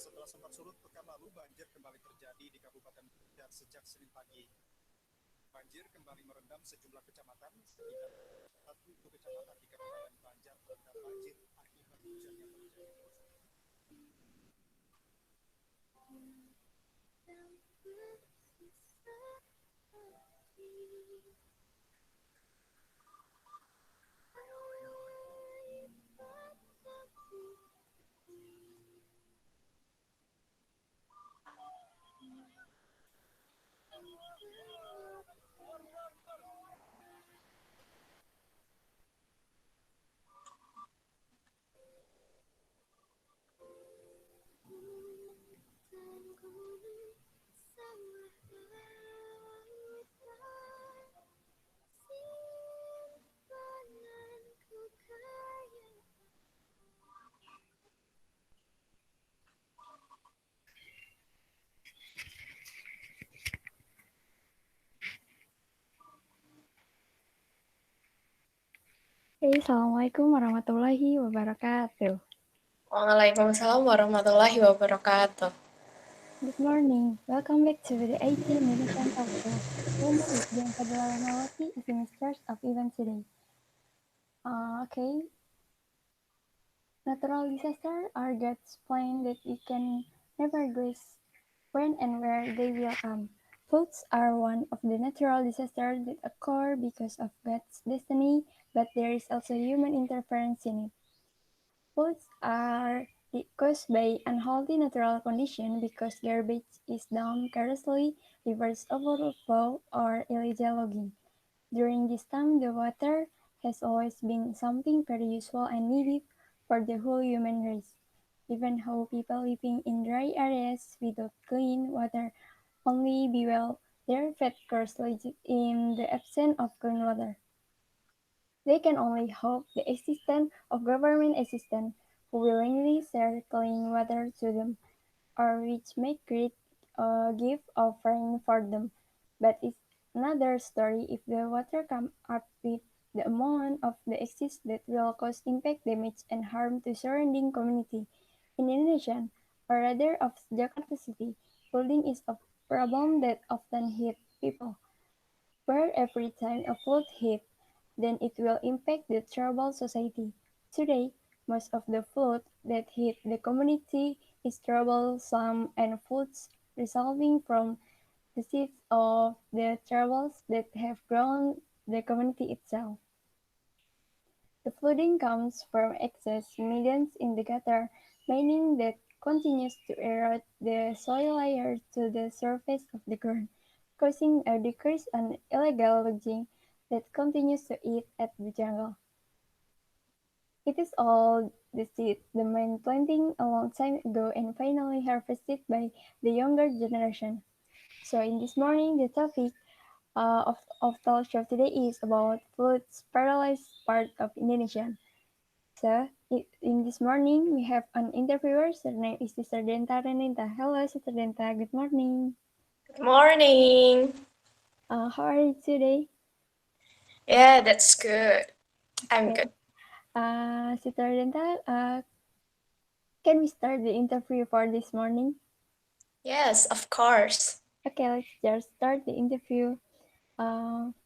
Setelah sempat surut pekan lalu, banjir kembali terjadi di Kabupaten Banjar sejak Senin pagi. Banjir kembali merendam sejumlah kecamatan, setidaknya satu kecamatan di Kabupaten Banjar terendam banjir akibat hujan yang terjadi terus. Assalamualaikum warahmatullahi wabarakatuh. Waalaikumsalam warahmatullahi wabarakatuh. Good morning. Welcome back to the IT Indonesian Talk Show. Today with Dian, Fadhilah, Rahmawati is in charge of events today. Okay. Natural disasters are God's plan that we can never guess when and where they will come. Floods are one of the natural disasters that occur because of God's destiny, but there is also human interference in it. Floods are caused by unhealthy natural conditions because garbage is dumped carelessly, rivers overflow, or illegal logging. During this time, the water has always been something very useful and needed for the whole human race. Even how people living in dry areas without clean water only be well, their fed curses in the absence of clean water. They can only hope the existence of government assistance who willingly share clean water to them, or which make great gift offering for them. But it's another story if the water come up with the amount of the excess that will cause impact, damage, and harm to surrounding community. In Indonesia, or rather of Jakarta City, flooding is a problem that often hit people where every time a flood hits, then it will impact the tribal society. Today, most of the flood that hit the community is troublesome and floods resulting from the seeds of the troubles that have grown the community itself. The flooding comes from excess medians in the gutter, meaning that continues to erode the soil layer to the surface of the ground, causing a decrease in illegal logging that continues to eat at the jungle. It is all the seed the man planting a long time ago and finally harvested by the younger generation. So in this morning, the topic of talk show today is about floods paralyzed part of Indonesia. So, in this morning, we have an interviewer. Her name is Sister Denta Renita. Hello, Sister Denta. Good morning. Good morning. How are you today? Yeah, that's good. I'm Okay. good. Sister Denta, can we start the interview for this morning? Yes, of course. Okay, let's just start the interview. Uh,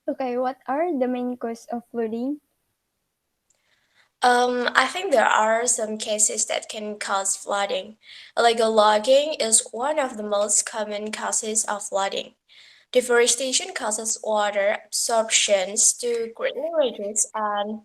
okay, what are the main causes of flooding? I think there are some cases that can cause flooding. Illegal logging is one of the most common causes of flooding. Deforestation causes water absorptions to greatly reduce and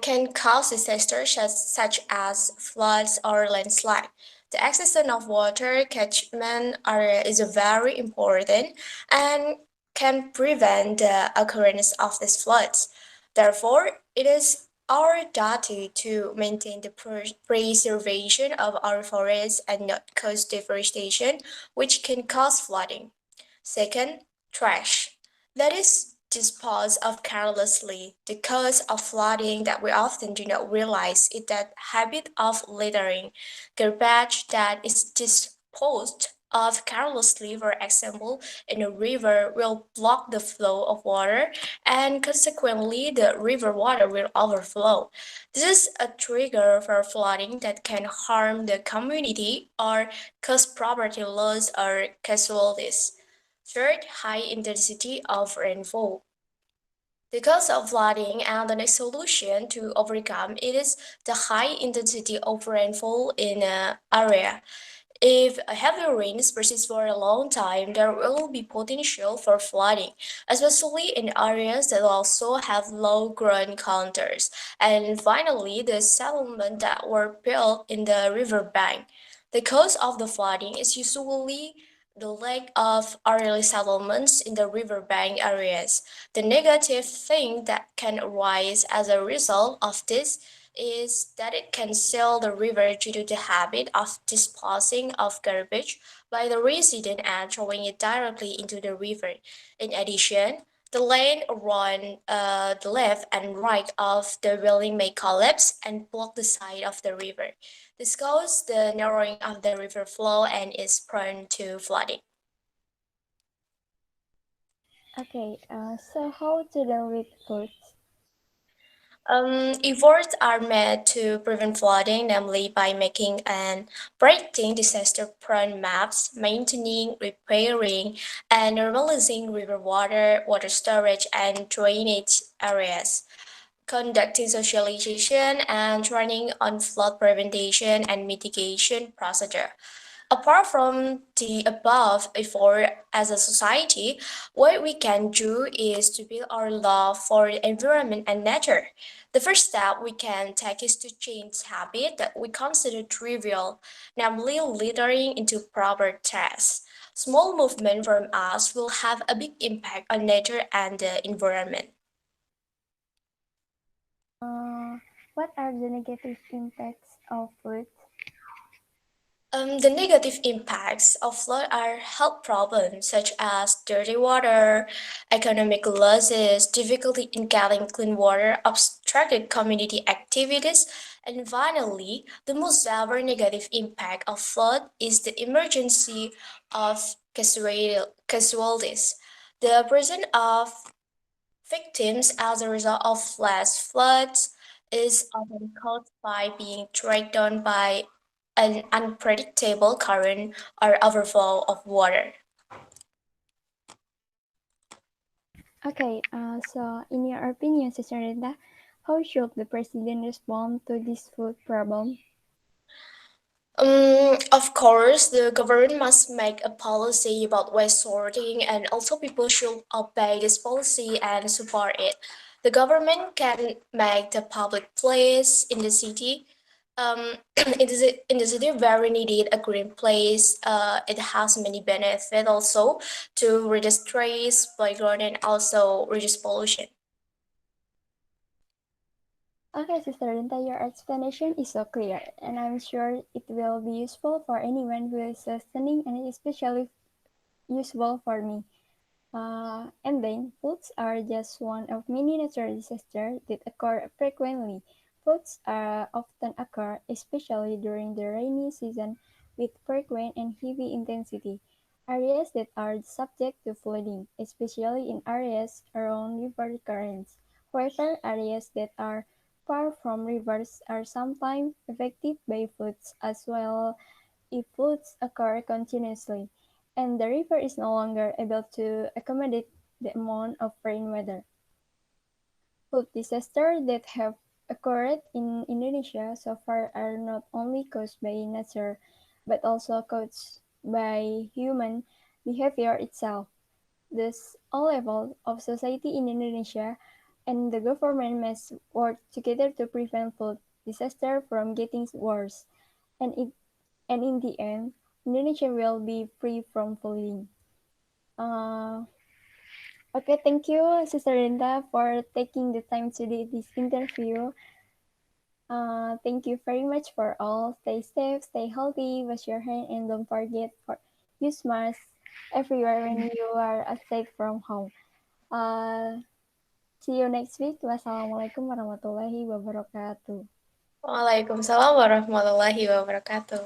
can cause disasters such as floods or landslide. The existence of water catchment area is very important and can prevent the occurrence of these floods. Therefore, it is our duty to maintain the preservation of our forests and not cause deforestation, which can cause flooding. Second, trash. That is disposed of carelessly. The cause of flooding that we often do not realize is that habit of littering. Garbage that is disposed of carelessly, for example, in a river will block the flow of water and consequently the river water will overflow. This is a trigger for flooding that can harm the community or cause property loss or casualties. Third, high intensity of rainfall. The cause of flooding and the next solution to overcome it is the high intensity of rainfall in an area. If heavy rains persist for a long time, there will be potential for flooding, especially in areas that also have low ground counters. And finally, the settlements that were built in the riverbank. The cause of the flooding is usually the lack of early settlements in the riverbank areas. The negative thing that can arise as a result of this is that it can seal the river due to the habit of disposing of garbage by the resident and throwing it directly into the river. In addition, the land around the left and right of the building may collapse and block the side of the river. This causes the narrowing of the river flow and is prone to flooding. Okay, so how to deal with floods? Efforts are made to prevent flooding, namely by making and predicting disaster-prone maps, maintaining, repairing, and normalizing river water, water storage, and drainage areas, conducting socialization and training on flood prevention and mitigation procedure. Apart from the above effort as a society, what we can do is to build our love for the environment and nature. The first step we can take is to change habit that we consider trivial, namely littering into proper trash. Small movement from us will have a big impact on nature and the environment. Uh, what are the negative impacts of floods? The negative impacts of flood are health problems such as dirty water, economic losses, difficulty in getting clean water, obstructed community activities, and finally, the most severe negative impact of flood is the emergency of casualties. The presence of victims as a result of flash floods is often caused by being dragged down by an unpredictable current or overflow of water. Okay, so in your opinion, Sister Rita, how should the president respond to this food problem? Of course, the government must make a policy about waste sorting, and also people should obey this policy and support it. The government can make the public place in the city, in the city very needed a green place. It has many benefits also to reduce stress, playground, and also reduce pollution. Okay, Sister Rita, your explanation is so clear, and I'm sure it will be useful for anyone who is listening, and especially useful for me. And then, floods are just one of many natural disasters that occur frequently. Floods often occur, especially during the rainy season, with frequent and heavy intensity. Areas that are subject to flooding, especially in areas around river currents. However, areas that are far from rivers are sometimes affected by floods as well if floods occur continuously, and the river is no longer able to accommodate the amount of rainwater. Flood disasters that have occurred in Indonesia so far are not only caused by nature, but also caused by human behavior itself. Thus, all levels of society in Indonesia and the government must work together to prevent flood disaster from getting worse. And it and in the end, Indonesia will be free from flooding. Uh, okay, thank you, Sister Linda, for taking the time to do this interview. Thank you very much for all. Stay safe, stay healthy, wash your hand, and don't forget for use mask everywhere when you are aside from home. Uh, See you next week. Wassalamualaikum warahmatullahi wabarakatuh. Waalaikumsalam warahmatullahi wabarakatuh.